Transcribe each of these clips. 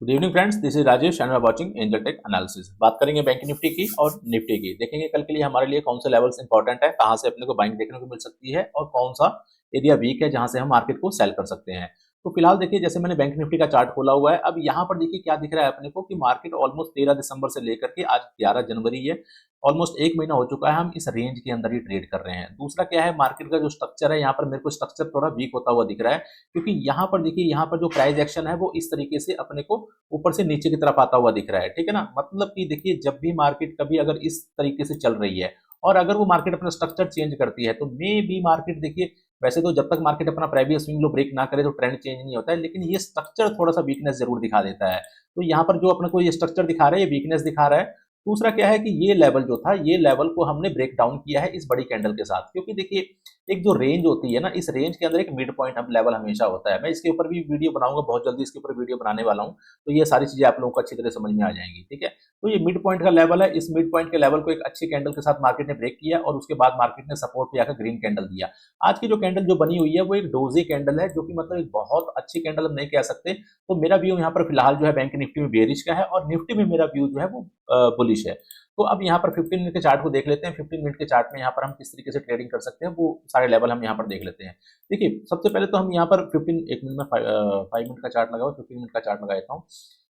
Good evening friends, this is Rajesh and we are watching angel tech analysis. बात करेंगे bank Nifty की और Nifty की। देखेंगे कल के लिए हमारे लिए कौन से लेवल्स इंपॉर्टेंट है, कहां से अपने को बाइंग देखने को मिल सकती है और कौन सा एरिया वीक है जहां से हम मार्केट को सेल कर सकते हैं। तो फिलहाल देखिए, जैसे मैंने बैंक निफ्टी का चार्ट खोला हुआ है, अब यहाँ पर देखिए क्या दिख रहा है अपने को कि मार्केट ऑलमोस्ट 13 दिसंबर से लेकर के आज 11 जनवरी है, ऑलमोस्ट एक महीना हो चुका है, हम इस रेंज के अंदर ही ट्रेड कर रहे हैं। दूसरा क्या है, मार्केट का जो स्ट्रक्चर है, यहाँ पर मेरे को स्ट्रक्चर थोड़ा वीक होता हुआ दिख रहा है, क्योंकि यहाँ पर देखिए, यहाँ पर जो प्राइस एक्शन है वो इस तरीके से अपने को ऊपर से नीचे की तरफ आता हुआ दिख रहा है। ठीक है ना, मतलब कि देखिए, जब भी मार्केट कभी अगर इस तरीके से चल रही है और अगर वो मार्केट अपना स्ट्रक्चर चेंज करती है तो मे बी मार्केट देखिए, वैसे तो जब तक मार्केट अपना प्रीवियस स्विंग लो ब्रेक ना करे तो ट्रेंड चेंज नहीं होता है, लेकिन ये स्ट्रक्चर थोड़ा सा वीकनेस जरूर दिखा देता है। तो यहाँ पर जो अपने को ये स्ट्रक्चर दिखा रहा है, ये वीकनेस दिखा रहा है। दूसरा क्या है कि ये लेवल जो था, ये लेवल को हमने ब्रेक डाउन किया है इस बड़ी कैंडल के साथ, क्योंकि देखिए एक जो रेंज होती है ना, इस रेंज के अंदर एक मिड पॉइंट हम लेवल हमेशा होता है। मैं इसके ऊपर भी वीडियो बनाऊंगा, बहुत जल्दी इसके ऊपर वीडियो बनाने वाला हूँ, तो ये सारी चीजें आप लोगों को अच्छी तरह समझ में आ जाएंगी। ठीक है, तो ये मिड पॉइंट का लेवल है, इस मिड पॉइंट के लेवल को एक अच्छी कैंडल के साथ मार्केट ने ब्रेक किया और उसके बाद मार्केट ने सपोर्ट पे आकर ग्रीन कैंडल दिया। आज की जो कैंडल जो बनी हुई है वो एक डोजी कैंडल है, जो कि मतलब एक बहुत अच्छी कैंडल हम नहीं कह सकते। तो मेरा व्यू यहाँ पर फिलहाल जो है बैंक निफ्टी में बेरिश का है और निफ्टी में मेरा व्यू जो है वो बुलिश है। तो अब यहाँ पर 15 मिनट के चार्ट को देख लेते हैं। 15 मिनट के चार्ट में यहाँ पर हम किस तरीके से ट्रेडिंग कर सकते हैं, वो सारे लेवल हम यहाँ पर देख लेते हैं। देखिए, सबसे पहले तो हम यहाँ पर 15 एक मिनट में 5 मिनट का चार्ट लगा, 15 मिनट का चार्ट लगा देता हूँ।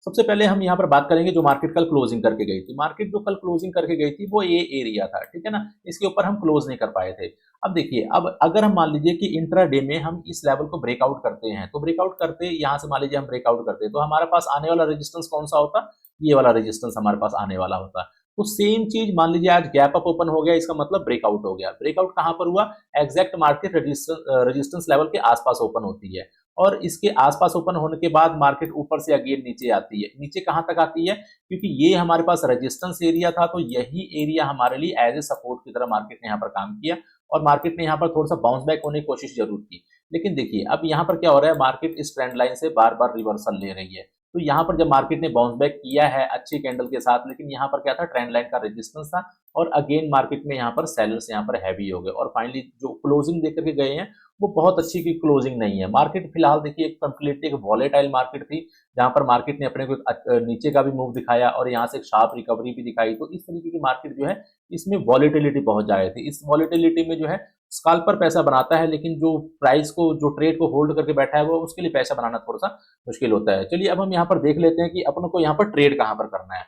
सबसे पहले हम यहाँ पर बात करेंगे जो मार्केट कल क्लोजिंग करके गई थी। मार्केट जो कल क्लोजिंग करके गई थी वो ये एरिया था, ठीक है ना, इसके ऊपर हम क्लोज नहीं कर पाए थे। अब देखिए, अब अगर हम मान लीजिए कि इंट्रा डे में हम इस लेवल को ब्रेकआउट करते हैं, तो ब्रेकआउट करते यहाँ से मान लीजिए हम ब्रेकआउट करते हैं, तो हमारे पास आने वाला रेजिस्टेंस कौन सा होता, ये वाला रेजिस्टेंस हमारे पास आने वाला होता। तो सेम चीज मान लीजिए आज गैप अप ओपन हो गया, इसका मतलब ब्रेकआउट हो गया। ब्रेकआउट कहां पर हुआ, एग्जैक्ट मार्केट रेजिस्टेंस लेवल के आसपास ओपन होती है और इसके आसपास ओपन होने के बाद मार्केट ऊपर से अगेन नीचे आती है। नीचे कहां तक आती है, क्योंकि ये हमारे पास रेजिस्टेंस एरिया था, तो यही एरिया हमारे लिए एज ए सपोर्ट की तरह मार्केट ने यहाँ पर काम किया और मार्केट ने यहाँ पर थोड़ा सा बाउंस बैक होने की कोशिश जरूर की। लेकिन देखिए, अब यहाँ पर क्या हो रहा है, मार्केट इस ट्रेंड लाइन से बार बार रिवर्सल ले रही है। तो यहाँ पर जब मार्केट ने बाउंस बैक किया है अच्छी कैंडल के साथ, लेकिन यहाँ पर क्या था, ट्रेंड लाइन का रेजिस्टेंस था और अगेन मार्केट में यहाँ पर सेलर्स यहाँ पर हैवी हो गए और फाइनली जो क्लोजिंग देकर के गए हैं वो बहुत अच्छी की क्लोजिंग नहीं है। मार्केट फिलहाल देखिए एक कंप्लीटली एक वॉलेटाइल मार्केट थी, जहां पर मार्केट ने अपने को नीचे का भी मूव दिखाया और यहाँ से एक शार्प रिकवरी भी दिखाई। तो इस तरीके की मार्केट जो है, इसमें वॉलेटिलिटी बहुत ज्यादा थी। इस वॉलेटिलिटी में जो है स्काल्पर पैसा बनाता है, लेकिन जो प्राइस को, जो ट्रेड को होल्ड करके बैठा है, वो उसके लिए पैसा बनाना थोड़ा सा मुश्किल होता है। चलिए अब हम यहाँ पर देख लेते हैं कि अपन को यहाँ पर ट्रेड कहाँ पर करना है।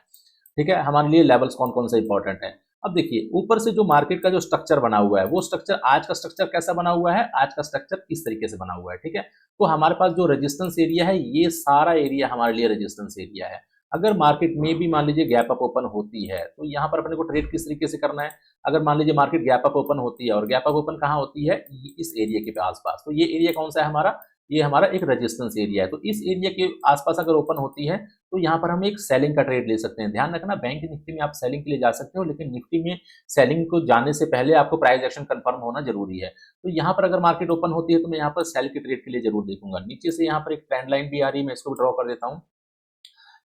ठीक है, हमारे लिए लेवल्स कौन कौन से इंपॉर्टेंट है। अब देखिए, ऊपर से जो मार्केट का जो स्ट्रक्चर बना हुआ है, वो स्ट्रक्चर, आज का स्ट्रक्चर कैसा बना हुआ है, आज का स्ट्रक्चर इस तरीके से बना हुआ है। ठीक है, तो हमारे पास जो रेजिस्टेंस एरिया है, ये सारा एरिया हमारे लिए रेजिस्टेंस एरिया है। अगर मार्केट में भी मान लीजिए गैप अप ओपन होती है, तो यहाँ पर अपने को ट्रेड किस तरीके से करना है। अगर मान लीजिए मार्केट गैप अप ओपन होती है, और गैप अप ओपन कहाँ होती है, इस एरिया के आसपास, तो ये एरिया कौन सा है हमारा, ये हमारा एक रेजिस्टेंस एरिया है। तो इस एरिया के आसपास अगर ओपन होती है, तो यहाँ पर हम एक सेलिंग का ट्रेड ले सकते हैं। ध्यान रखना, बैंक निफ्टी में आप सेलिंग के लिए जा सकते हो, लेकिन निफ्टी में सेलिंग को जाने से पहले आपको प्राइस एक्शन कंफर्म होना जरूरी है। तो यहाँ पर अगर मार्केट ओपन होती है, तो मैं यहाँ पर सेल के ट्रेड के लिए जरूर देखूंगा। नीचे से यहाँ पर एक ट्रेंड लाइन भी आ रही है, मैं इसको ड्रॉ कर देता हूँ।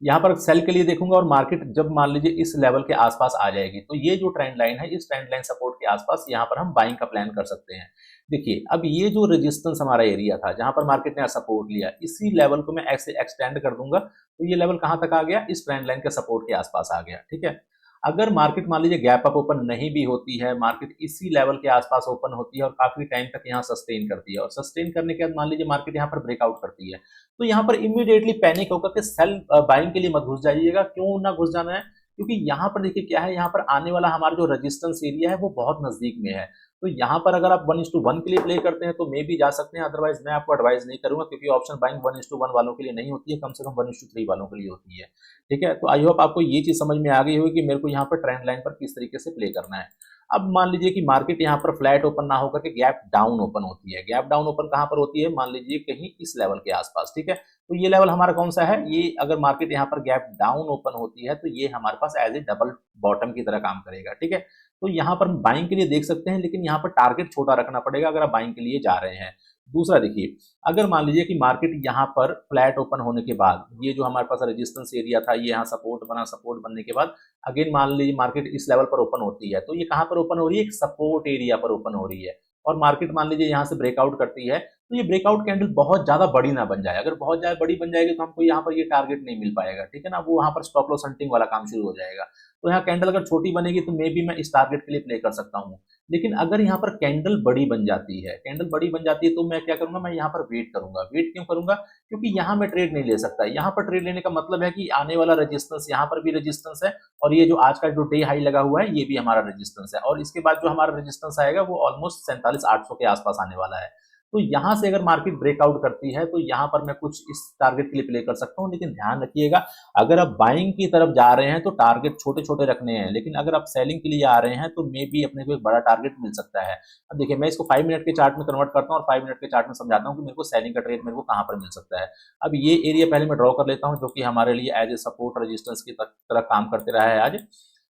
यहाँ पर सेल के लिए देखूंगा और मार्केट जब मान लीजिए इस लेवल के आसपास आ जाएगी, तो ये जो ट्रेंड लाइन है, इस ट्रेंड लाइन सपोर्ट के आसपास यहाँ पर हम बाइंग का प्लान कर सकते हैं। देखिए, अब ये जो रेजिस्टेंस हमारा एरिया था, जहां पर मार्केट ने सपोर्ट लिया, इसी लेवल को मैं ऐसे एक्सटेंड कर दूंगा, तो ये लेवल कहां तक आ गया, इस ट्रेंड लाइन के सपोर्ट के आसपास आ गया। ठीक है, अगर मार्केट मान लीजिए गैप अप ओपन नहीं भी होती है, मार्केट इसी लेवल के आसपास ओपन होती है और काफी टाइम तक यहाँ सस्टेन करती है, और सस्टेन करने के बाद मान लीजिए मार्केट यहाँ पर ब्रेकआउट करती है, तो यहाँ पर इमीडिएटली पैनिक होकर के सेल बाइंग के लिए मत घुस जाइएगा। क्यों ना घुस जाना है, क्योंकि यहाँ पर देखिए क्या है, यहाँ पर आने वाला हमारा जो रेजिस्टेंस एरिया है वो बहुत नजदीक में है। तो यहाँ पर अगर आप 1:1 के लिए प्ले करते हैं तो मे भी जा सकते हैं, अदरवाइज मैं आपको एडवाइस नहीं करूंगा, क्योंकि ऑप्शन बाइंग 1:1 वालों के लिए नहीं होती है, कम से कम 1:3 वालों के लिए होती है। ठीक है, तो आई होप आपको ये चीज समझ में आ गई होगी कि मेरे को यहाँ पर ट्रेंड लाइन पर किस तरीके से प्ले करना है। अब मान लीजिए कि मार्केट यहाँ पर फ्लैट ओपन ना होकर के गैप डाउन ओपन होती है। गैप डाउन ओपन कहाँ पर होती है, मान लीजिए कहीं इस लेवल के आसपास। ठीक है, तो ये लेवल हमारा कौन सा है, ये अगर मार्केट यहाँ पर गैप डाउन ओपन होती है, तो ये हमारे पास एज ए डबल बॉटम की तरह काम करेगा। ठीक है, तो यहाँ पर बाइंग के लिए देख सकते हैं, लेकिन यहाँ पर टारगेट छोटा रखना पड़ेगा अगर आप बाइंग के लिए जा रहे हैं। दूसरा देखिए, अगर मान लीजिए कि मार्केट यहाँ पर फ्लैट ओपन होने के बाद, ये जो हमारे पास रेजिस्टेंस एरिया था, ये यहाँ सपोर्ट बना, सपोर्ट बनने के बाद अगेन मान लीजिए मार्केट इस लेवल पर ओपन होती है, तो ये कहाँ पर ओपन हो रही है, एक सपोर्ट एरिया पर ओपन हो रही है, और मार्केट मान लीजिए यहाँ से ब्रेकआउट करती है, तो ये ब्रेकआउट कैंडल बहुत ज्यादा बड़ी ना बन जाए। अगर बहुत ज्यादा बड़ी बन जाएगी तो हमको यहाँ पर ये टारगेट नहीं मिल पाएगा, ठीक है ना, वो वहां पर स्टॉप लॉस हंटिंग वाला काम शुरू हो जाएगा। तो यहाँ कैंडल अगर छोटी बनेगी तो मे भी मैं इस टारगेट के लिए प्ले कर सकता हूँ। लेकिन अगर यहाँ पर कैंडल बड़ी बन जाती है, कैंडल बड़ी बन जाती है, तो मैं क्या करूंगा, मैं यहाँ पर वेट करूंगा। वेट क्यों करूंगा? क्योंकि यहाँ मैं ट्रेड नहीं ले सकता। यहाँ पर ट्रेड लेने का मतलब है कि आने वाला रेजिस्टेंस, यहाँ पर भी रेजिस्टेंस है, और ये जो आज का जो डे हाई लगा हुआ है ये भी हमारा रेजिस्टेंस है, और इसके बाद जो हमारा रेजिस्टेंस आएगा वो ऑलमोस्ट 47,800 के आसपास आने वाला है। तो यहां से अगर मार्केट ब्रेकआउट करती है तो यहां पर मैं कुछ इस टारगेट के लिए प्ले कर सकता हूं। लेकिन ध्यान रखिएगा, अगर आप बाइंग की तरफ जा रहे हैं तो टारगेट छोटे छोटे रखने हैं, लेकिन अगर आप सेलिंग के लिए आ रहे हैं तो मे भी अपने को एक बड़ा टारगेट मिल सकता है। अब देखिए, मैं इसको 5 मिनट के चार्ट में कन्वर्ट करता हूं और 5 मिनट के चार्ट में समझाता हूं कि मेरे को सेलिंग का ट्रेड मेरे को कहां पर मिल सकता है। अब ये एरिया पहले मैं ड्रॉ कर लेता हूं, जो कि हमारे लिए एज ए सपोर्ट रेजिस्टेंस की तरह काम करते रहा है आज।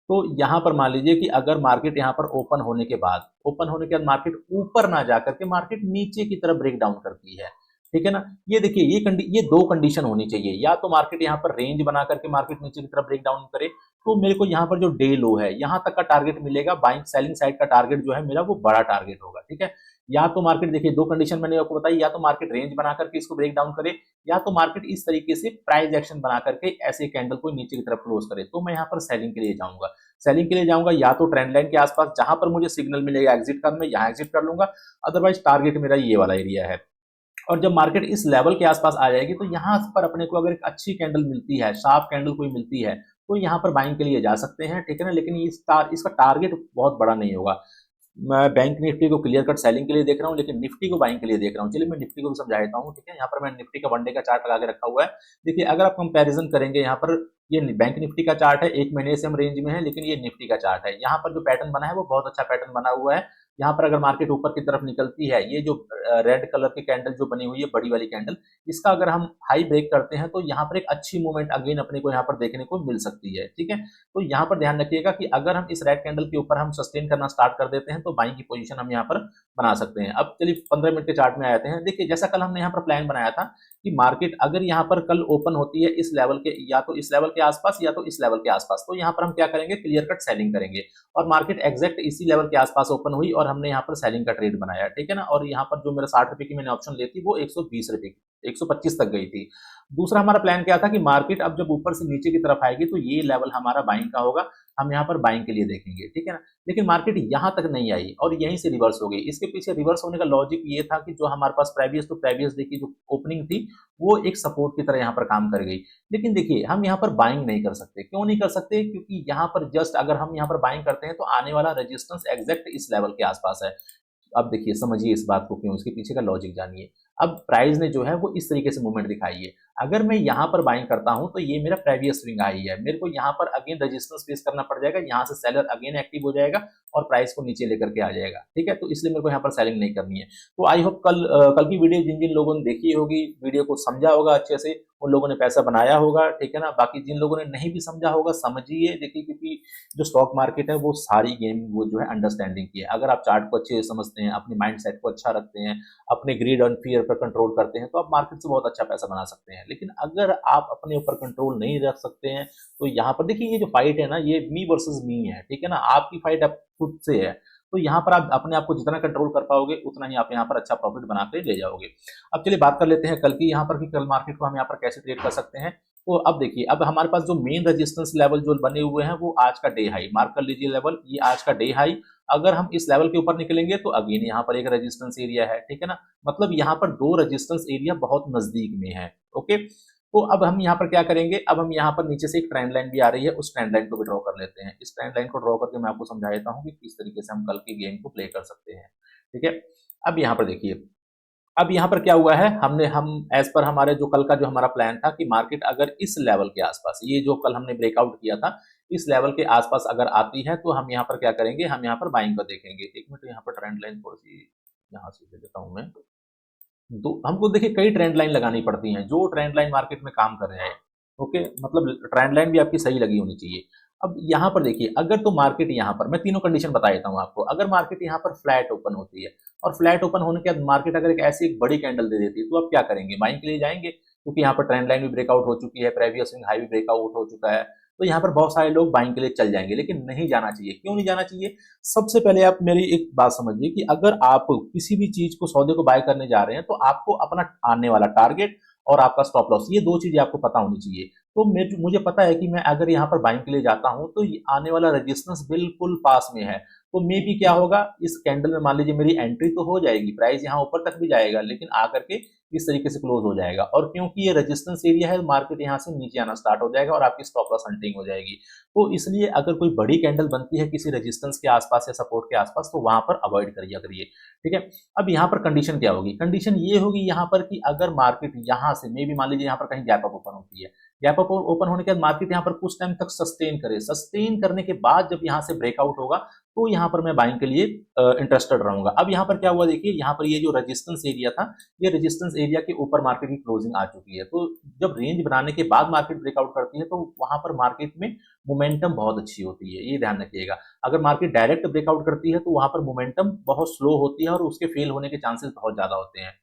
तो यहां पर मान लीजिए कि अगर मार्केट यहां पर ओपन होने के बाद मार्केट ऊपर ना जाकर के मार्केट नीचे की तरफ ब्रेक डाउन करती है, ठीक है ना। ये देखिए, ये दो कंडीशन होनी चाहिए। या तो मार्केट यहां पर रेंज बना करके मार्केट नीचे की तरफ ब्रेक डाउन करे, तो मेरे को यहां पर जो डे लो है यहां तक का टारगेट मिलेगा। बाइंग सेलिंग साइड का टारगेट जो है मेरा वो बड़ा टारगेट होगा, ठीक है। या तो मार्केट, देखिए दो कंडीशन मैंने आपको बताई, या तो मार्केट रेंज बना करके इसको ब्रेक डाउन करे, या तो मार्केट इस तरीके से प्राइस एक्शन बना करके ऐसे कैंडल को नीचे की तरफ क्लोज करे, तो मैं यहाँ पर सेलिंग के लिए जाऊंगा। सेलिंग के लिए जाऊंगा या तो ट्रेंड लाइन के आसपास, जहां पर मुझे सिग्नल मिलेगा एग्जिट का, मैं यहाँ एग्जिट कर लूंगा। अदरवाइज टारगेट मेरा ये वाला एरिया है। और जब मार्केट इस लेवल के आसपास आ जाएगी तो यहाँ पर अपने को अगर एक अच्छी कैंडल मिलती है, शार्प कैंडल कोई मिलती है, तो यहाँ पर बाइंग के लिए जा सकते हैं, ठीक है ना। लेकिन इसका टारगेट बहुत बड़ा नहीं होगा। मैं बैंक निफ्टी को क्लियर कट सेलिंग के लिए देख रहा हूँ, लेकिन निफ्टी को बाइंग के लिए देख रहा हूँ। चलिए मैं निफ्टी को भी समझा देता हूँ, ठीक है। यहाँ पर मैं निफ्टी का वन डे का चार्ट लगा के रखा हुआ है। देखिए, अगर आप कंपैरिजन करेंगे, यहाँ पर ये बैंक निफ्टी का चार्ट है, 1 महीने से हम रेंज में है, लेकिन ये निफ्टी का चार्ट है। यहाँ पर जो पैटर्न बना है वो बहुत अच्छा पैटर्न बना हुआ है। यहाँ पर अगर मार्केट ऊपर की तरफ निकलती है, ये जो रेड कलर की कैंडल जो बनी हुई है, बड़ी वाली कैंडल, इसका अगर हम हाई ब्रेक करते हैं तो यहाँ पर एक अच्छी मूवमेंट अगेन अपने को यहाँ पर देखने को मिल सकती है, ठीक है। तो यहाँ पर ध्यान रखिएगा कि अगर हम इस रेड कैंडल के ऊपर हम सस्टेन करना स्टार्ट कर देते हैं तो बाइंग की पोजीशन हम यहाँ पर बना सकते हैं। अब चलिए 15 मिनट के चार्ट में आते हैं। देखिए, जैसा कल हमने यहाँ पर प्लान बनाया था कि मार्केट अगर यहाँ पर कल ओपन होती है इस लेवल के, या तो इस लेवल के आसपास या तो इस लेवल के आसपास, तो यहाँ पर हम क्या करेंगे, क्लियर कट सेलिंग करेंगे। और मार्केट एग्जैक्ट इसी लेवल के आसपास ओपन हुई और हमने यहाँ पर सेलिंग का ट्रेड बनाया, ठीक है ना। और यहाँ पर जो मेरा 60 रुपए की मैंने ऑप्शन ली थी वो 120 रुपए की, 125 तक गई थी। दूसरा हमारा प्लान क्या था कि मार्केट अब जब ऊपर से नीचे की तरफ आएगी तो ये लेवल हमारा बाइंग का होगा, हम यहाँ पर बाइंग के लिए देखेंगे, ठीक है ना। लेकिन मार्केट यहाँ तक नहीं आई और यहीं से रिवर्स हो गई। इसके पीछे रिवर्स होने का लॉजिक ये था कि जो हमारे पास प्रेवियस डे की जो ओपनिंग थी वो एक सपोर्ट की तरह यहाँ पर काम कर गई। लेकिन देखिए, हम यहाँ पर बाइंग नहीं कर सकते। क्यों नहीं कर सकते? क्योंकि यहाँ पर जस्ट अगर हम यहाँ पर बाइंग करते हैं तो आने वाला रेजिस्टेंस एग्जैक्ट इस लेवल के आसपास है। अब देखिए, समझिए इस बात को क्यों, इसके पीछे का लॉजिक जानिए। अब प्राइस ने जो है वो इस तरीके से मूवमेंट दिखाई है। अगर मैं यहाँ पर बाइंग करता हूं तो ये मेरा प्रीवियस स्विंग हाई है, मेरे को यहाँ पर अगेन रेजिस्टेंस फेस करना पड़ जाएगा, यहाँ से सेलर अगेन एक्टिव हो जाएगा और प्राइस को नीचे लेकर के आ जाएगा, ठीक है। तो इसलिए मेरे को यहाँ पर सेलिंग नहीं करनी है। तो आई होप कल की वीडियो जिन जिन लोगों ने देखी होगी, वीडियो को समझा होगा अच्छे से, उन लोगों ने पैसा बनाया होगा, ठीक है ना। बाकी जिन लोगों ने नहीं भी समझा होगा, समझिए। देखिए, क्योंकि जो स्टॉक मार्केट है वो सारी गेम वो जो है अंडरस्टैंडिंग की है। अगर आप चार्ट को अच्छे से समझते हैं, अपने माइंड सेट को अच्छा रखते हैं, अपने ग्रीड और फियर पर कंट्रोल करते हैं, तो आप मार्केट से बहुत अच्छा पैसा बना सकते हैं। लेकिन अगर आप अपने ऊपर कंट्रोल नहीं रख सकते हैं तो यहाँ पर देखिए, ये जो फाइट है ना, ये मी वर्सेस मी है, ठीक है ना। आपकी फाइट आप खुद से है। तो यहाँ पर आप अपने आप को जितना कंट्रोल कर पाओगे उतना ही आप यहाँ पर अच्छा प्रॉफिट बना के ले जाओगे। अब चलिए बात कर लेते हैं कल की, यहाँ पर कि कल मार्केट को हम यहाँ पर कैसे ट्रेड कर सकते हैं। तो अब देखिए, अब हमारे पास जो मेन रेजिस्टेंस लेवल जो बने हुए हैं वो आज का डे हाई, मार्क कर लीजिए लेवल, ये आज का डे हाई। अगर हम इस लेवल के ऊपर निकलेंगे तो अगेन यहाँ पर एक रेजिस्टेंस एरिया है, ठीक है ना। मतलब यहाँ पर दो रेजिस्टेंस एरिया बहुत नजदीक में है, ओके। तो अब हम यहाँ पर क्या करेंगे, अब हम यहाँ पर नीचे से एक ट्रेंड लाइन भी आ रही है, उस ट्रेंड लाइन को भी ड्रॉ कर लेते हैं। इस ट्रेंड लाइन को ड्रॉ करके मैं आपको समझा देता हूँ कि किस तरीके से हम कल की गेम को प्ले कर सकते हैं, ठीक है। अब यहाँ पर देखिए, अब यहाँ पर क्या हुआ है, हम एज पर हमारे जो कल का जो हमारा प्लान था कि मार्केट अगर इस लेवल के आसपास, ये जो कल हमने ब्रेकआउट किया था, इस लेवल के आसपास अगर आती है तो हम यहाँ पर क्या करेंगे, हम यहाँ पर बाइंग का देखेंगे। एक मिनट, यहाँ पर ट्रेंड लाइन थोड़ी सी यहाँ से दे देता हूँ मैं। दो हमको देखिए कई ट्रेंड लाइन लगानी पड़ती हैं, जो ट्रेंड लाइन मार्केट में काम कर रहे हैं, ओके। मतलब ट्रेंड लाइन भी आपकी सही लगी होनी चाहिए। अब यहाँ पर देखिए, अगर तो मार्केट यहाँ पर, मैं तीनों कंडीशन बता देता हूँ आपको। अगर मार्केट यहाँ पर फ्लैट ओपन होती है और फ्लैट ओपन होने के बाद मार्केट अगर एक ऐसी एक बड़ी कैंडल दे देती है तो आप क्या करेंगे, बाइंग के लिए जाएंगे, क्योंकि यहाँ पर ट्रेंड लाइन भी ब्रेकआउट हो चुकी है, प्रीवियस स्विंग हाई भी ब्रेकआउट हो चुका है। तो यहाँ पर बहुत सारे लोग बाइंग के लिए चल जाएंगे, लेकिन नहीं जाना चाहिए। क्यों नहीं जाना चाहिए? सबसे पहले आप मेरी एक बात समझिए कि अगर आप किसी भी चीज को, सौदे को बाय करने जा रहे हैं, तो आपको अपना आने वाला टारगेट और आपका स्टॉप लॉस, ये दो चीजें आपको पता होनी चाहिए। तो मुझे पता है कि मैं अगर यहाँ पर बाइंग के लिए जाता हूँ तो आने वाला रेजिस्टेंस बिल्कुल पास में है, तो मे बी क्या होगा, इस कैंडल में मान लीजिए मेरी एंट्री तो हो जाएगी, प्राइस यहाँ ऊपर तक भी जाएगा, लेकिन आकर के इस तरीके से क्लोज हो जाएगा। और क्योंकि ये रेजिस्टेंस एरिया है, मार्केट यहाँ से नीचे आना स्टार्ट हो जाएगा और आपकी स्टॉप लॉस हंटिंग हो जाएगी। तो इसलिए अगर कोई बड़ी कैंडल बनती है किसी रेजिस्टेंस के आसपास या सपोर्ट के आसपास, तो वहां पर अवॉइड करिए। ठीक है। अब यहाँ पर कंडीशन क्या होगी? कंडीशन ये होगी यहाँ पर कि अगर मार्केट यहाँ से मे भी मान लीजिए यहाँ पर कहीं गैप अप ओपन होती है, गैप अप ओपन होने के बाद मार्केट यहाँ पर कुछ टाइम तक सस्टेन करे, सस्टेन करने के बाद जब यहाँ से ब्रेकआउट होगा, तो यहाँ पर मैं बाइंग के लिए इंटरेस्टेड रहूंगा। अब यहाँ पर क्या हुआ, देखिए यहाँ पर ये जो रेजिस्टेंस एरिया था, ये रेजिस्टेंस एरिया के ऊपर मार्केट की क्लोजिंग आ चुकी है। तो जब रेंज बनाने के बाद मार्केट ब्रेकआउट करती है, तो वहां पर मार्केट में मोमेंटम बहुत अच्छी होती है, ये ध्यान रखिएगा। अगर मार्केट डायरेक्ट ब्रेकआउट करती है तो वहां पर मोमेंटम बहुत स्लो होती है और उसके फेल होने के चांसेस बहुत ज्यादा होते हैं।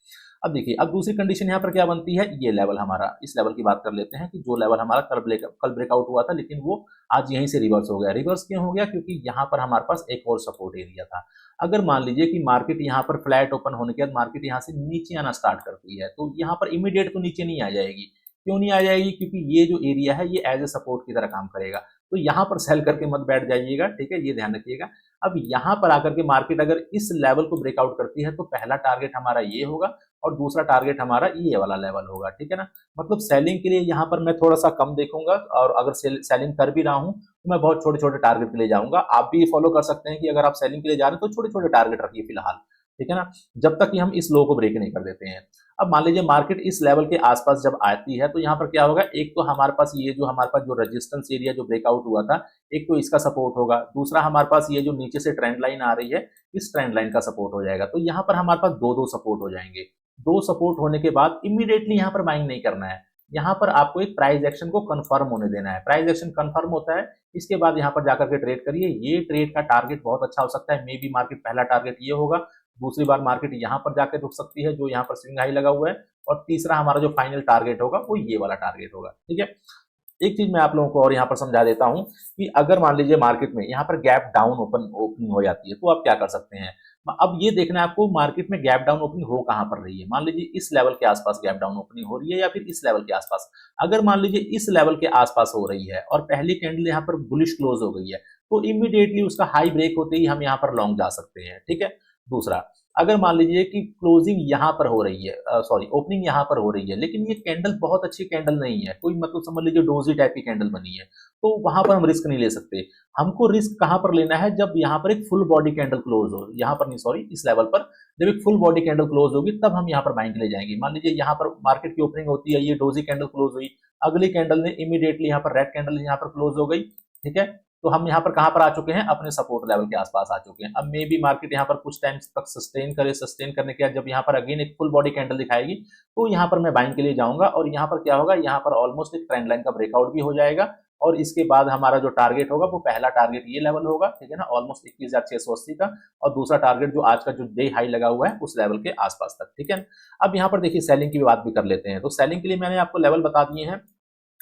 अब देखिए, अब दूसरी कंडीशन यहाँ पर क्या बनती है, ये लेवल हमारा, इस लेवल की बात कर लेते हैं कि जो लेवल हमारा कल ब्रेकआउट हुआ था, लेकिन वो आज यहीं से रिवर्स हो गया। रिवर्स क्यों हो गया? क्योंकि यहाँ पर हमारे पास एक और सपोर्ट एरिया था। अगर मान लीजिए कि मार्केट यहाँ पर फ्लैट ओपन होने के बाद मार्केट यहाँ से नीचे आना स्टार्ट करती है, तो यहाँ पर इमीडिएट तो नीचे नहीं आ जाएगी। क्यों नहीं आ जाएगी? क्योंकि ये जो एरिया है ये एज ए सपोर्ट की तरह काम करेगा। तो यहाँ पर सेल करके मत बैठ जाइएगा, ठीक है, ये ध्यान रखिएगा। अब यहाँ पर आकर के मार्केट अगर इस लेवल को ब्रेकआउट करती है, तो पहला टारगेट हमारा ये होगा और दूसरा टारगेट हमारा ये वाला लेवल होगा, ठीक है ना। मतलब सेलिंग के लिए यहाँ पर मैं थोड़ा सा कम देखूंगा, और अगर सेलिंग कर भी रहा हूँ तो मैं बहुत छोटे छोटे टारगेट के लिए जाऊंगा। आप भी फॉलो कर सकते हैं कि अगर आप सेलिंग के लिए जा रहे हैं तो छोटे छोटे टारगेट रखिए फिलहाल, ठीक है ना, जब तक कि हम इस लो को ब्रेक नहीं कर देते हैं। अब मान लीजिए मार्केट इस लेवल के आसपास जब आती है, तो यहाँ पर क्या होगा, एक तो हमारे पास ये जो हमारे पास जो रेजिस्टेंस एरिया जो ब्रेकआउट हुआ था, एक तो इसका सपोर्ट होगा, दूसरा हमारे पास ये जो नीचे से ट्रेंड लाइन आ रही है, इस ट्रेंड लाइन का सपोर्ट हो जाएगा। तो यहाँ पर हमारे पास दो दो सपोर्ट हो जाएंगे। दो सपोर्ट होने के बाद इमीडिएटली यहाँ पर बाइंग नहीं करना है, यहाँ पर आपको एक प्राइस एक्शन को कंफर्म होने देना है। प्राइस एक्शन कंफर्म होता है, इसके बाद यहाँ पर जाकर के ट्रेड करिए। ये ट्रेड का टारगेट बहुत अच्छा हो सकता है, मे बी मार्केट पहला टारगेट ये होगा, दूसरी बार मार्केट यहाँ पर जाकर रुक सकती है जो यहाँ पर स्विंग हाई लगा हुआ है, और तीसरा हमारा जो फाइनल टारगेट होगा वो ये वाला टारगेट होगा, ठीक है। एक चीज मैं आप लोगों को और यहाँ पर समझा देता हूँ कि अगर मान लीजिए मार्केट में यहाँ पर गैप डाउन ओपनिंग हो जाती है, तो आप क्या कर सकते हैं। अब ये देखना है आपको, मार्केट में गैप डाउन ओपनिंग हो कहां पर रही है। मान लीजिए इस लेवल के आसपास गैप डाउन ओपनिंग हो रही है, या फिर इस लेवल के आसपास। अगर मान लीजिए इस लेवल के आसपास हो रही है और पहली कैंडल यहाँ पर बुलिश क्लोज हो गई है, तो इमीडिएटली उसका हाई ब्रेक होते ही हम यहाँ पर लॉन्ग जा सकते हैं, ठीक है। दूसरा, अगर मान लीजिए कि क्लोजिंग यहाँ पर हो रही है, सॉरी ओपनिंग यहाँ पर हो रही है, लेकिन ये कैंडल बहुत अच्छी कैंडल नहीं है, कोई मतलब समझ लीजिए डोजी टाइप की कैंडल बनी है, तो वहां पर हम रिस्क नहीं ले सकते। हमको रिस्क कहां पर लेना है, जब यहाँ पर एक फुल बॉडी कैंडल क्लोज हो, यहाँ पर नहीं सॉरी, इस लेवल पर जब एक फुल बॉडी कैंडल क्लोज होगी, तब हम यहाँ पर बाइंग के लिए जाएंगे। मान लीजिए यहाँ पर मार्केट की ओपनिंग होती है, ये डोजी कैंडल क्लोज हुई, अगली कैंडल ने इमीडिएटली यहाँ पर रेड कैंडल यहाँ पर क्लोज हो गई, ठीक है। तो हम यहाँ पर कहां पर आ चुके हैं, अपने सपोर्ट लेवल के आसपास आ चुके हैं। अब मे बी मार्केट यहाँ पर कुछ टाइम तक सस्टेन करे, सस्टेन करने के बाद जब यहाँ पर अगेन एक फुल बॉडी कैंडल दिखाएगी, तो यहाँ पर मैं बाइंग के लिए जाऊंगा, और यहाँ पर क्या होगा, यहाँ पर ऑलमोस्ट एक ट्रेंड लाइन का ब्रेकआउट भी हो जाएगा, और इसके बाद हमारा जो टारगेट होगा वो पहला टारगेट ये लेवल होगा, ठीक है ना, ऑलमोस्ट 21,680 का, और दूसरा टारगेट जो आज का जो डे हाई लगा हुआ है उस लेवल के आसपास तक, ठीक है। अब यहाँ पर देखिए सेलिंग की बात भी कर लेते हैं। तो सेलिंग के लिए मैंने आपको लेवल बता दिए हैं।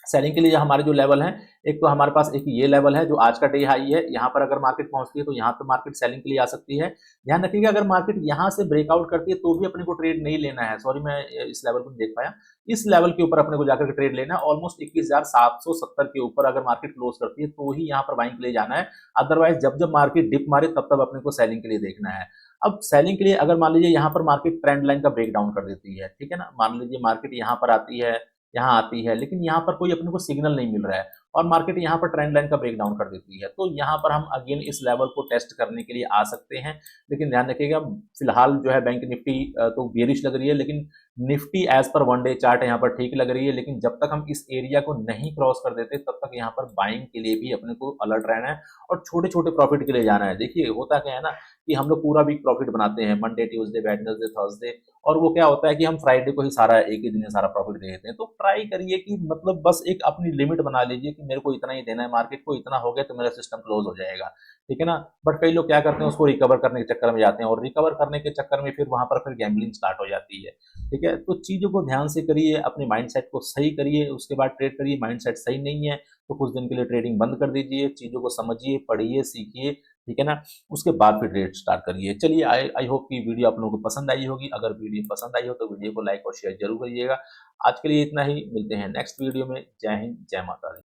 सेलिंग के लिए हमारे जो लेवल हैं, एक तो हमारे पास एक ये लेवल है जो आज का डे हाई है, यहाँ पर अगर मार्केट पहुंचती है तो यहाँ पर मार्केट सेलिंग के लिए आ सकती है। ध्यान रखिएगा, अगर मार्केट यहाँ से ब्रेकआउट करती है तो भी अपने को ट्रेड नहीं लेना है, सॉरी मैं इस लेवल को नहीं देख पाया, इस लेवल के ऊपर अपने को जाकर के ट्रेड लेना है। ऑलमोस्ट 21,770 के ऊपर अगर मार्केट क्लोज करती है तो ही यहाँ पर बाइंग के लिए जाना है, अदरवाइज जब जब मार्केट डिप मारे तब तब अपने को सेलिंग के लिए देखना है। अब सेलिंग के लिए अगर मान लीजिए यहाँ पर मार्केट ट्रेंड लाइन का ब्रेक डाउन कर देती है, ठीक है ना, मान लीजिए मार्केट यहाँ पर आती है, यहाँ आती है, लेकिन यहाँ पर कोई अपने को सिग्नल नहीं मिल रहा है, और मार्केट यहाँ पर ट्रेंड लाइन का ब्रेक डाउन कर देती है, तो यहाँ पर हम अगेन इस लेवल को टेस्ट करने के लिए आ सकते हैं। लेकिन ध्यान रखिएगा, फिलहाल जो है बैंक निफ्टी तो बेरिश लग रही है, लेकिन Nifty as per one day chart यहाँ पर ठीक लग रही है। लेकिन जब तक हम इस एरिया को नहीं क्रॉस कर देते, तब तक यहाँ पर बाइंग के लिए भी अपने को अलर्ट रहना है, और छोटे छोटे प्रॉफिट के लिए जाना है। देखिए होता क्या है ना, कि हम लोग पूरा वीक प्रॉफिट बनाते हैं, मंडे ट्यूसडे वेडनेसडे थर्सडे, और वो क्या होता है कि हम फ्राइडे को ही सारा एक ही दिन में सारा प्रॉफिट दे देते हैं। तो ट्राई करिए कि मतलब बस एक अपनी लिमिट बना लीजिए कि मेरे को इतना ही देना है, मार्केट को इतना हो गया तो मेरा सिस्टम क्लोज हो जाएगा, ठीक है ना। बट कई लोग क्या करते हैं, उसको रिकवर करने के चक्कर में जाते हैं, और रिकवर करने के चक्कर में फिर वहां पर फिर गैम्बलिंग स्टार्ट हो जाती है, ठीक है। तो चीजों को ध्यान से करिए, अपने माइंडसेट को सही करिए, उसके बाद ट्रेड करिए। माइंडसेट सही नहीं है तो कुछ दिन के लिए ट्रेडिंग बंद कर दीजिए, चीज़ों को समझिए, पढ़िए, सीखिए, ठीक है ना? उसके बाद फिर ट्रेड स्टार्ट करिए। चलिए, आई आई होप कि वीडियो आप लोगों को पसंद आई होगी। अगर वीडियो पसंद आई हो तो वीडियो को लाइक और शेयर ज़रूर करिएगा। आज के लिए इतना ही, मिलते हैं नेक्स्ट वीडियो में। जय हिंद, जय माता दी।